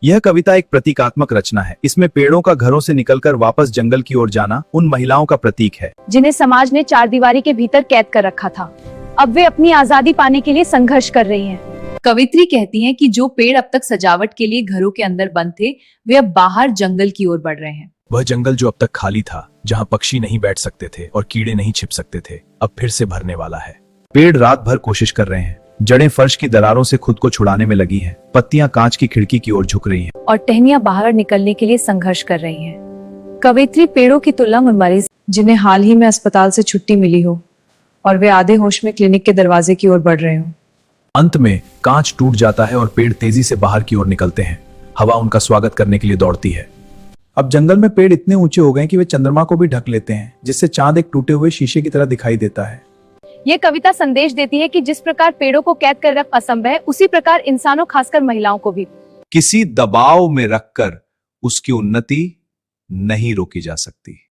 यह कविता एक प्रतीकात्मक रचना है। इसमें पेड़ों का घरों से निकलकर वापस जंगल की ओर जाना उन महिलाओं का प्रतीक है जिन्हें समाज ने चारदीवारी के भीतर कैद कर रखा था। अब वे अपनी आजादी पाने के लिए संघर्ष कर रही हैं। कवित्री कहती हैं कि जो पेड़ अब तक सजावट के लिए घरों के अंदर बंद थे, वे अब बाहर जंगल की ओर बढ़ रहे हैं। वह जंगल जो अब तक खाली था, जहाँ पक्षी नहीं बैठ सकते थे और कीड़े नहीं छिप सकते थे, अब फिर से भरने वाला है। पेड़ रात भर कोशिश कर रहे हैं, जड़ें फर्श की दरारों से खुद को छुड़ाने में लगी हैं, पत्तियां कांच की खिड़की की ओर झुक रही हैं और टहनियां बाहर निकलने के लिए संघर्ष कर रही हैं। कवित्री पेड़ों की तुलना उन मरीज जिन्हें हाल ही में अस्पताल से छुट्टी मिली हो और वे आधे होश में क्लिनिक के दरवाजे की ओर बढ़ रहे हो। अंत में कांच टूट जाता है और पेड़ तेजी से बाहर की ओर निकलते हैं। हवा उनका स्वागत करने के लिए दौड़ती है। अब जंगल में पेड़ इतने ऊंचे हो गए कि वे चंद्रमा को भी ढक लेते हैं, जिससे चांद एक टूटे हुए शीशे की तरह दिखाई देता है। ये कविता संदेश देती है कि जिस प्रकार पेड़ों को कैद कर रख असंभव है, उसी प्रकार इंसानों, खासकर महिलाओं को भी किसी दबाव में रखकर उसकी उन्नति नहीं रोकी जा सकती।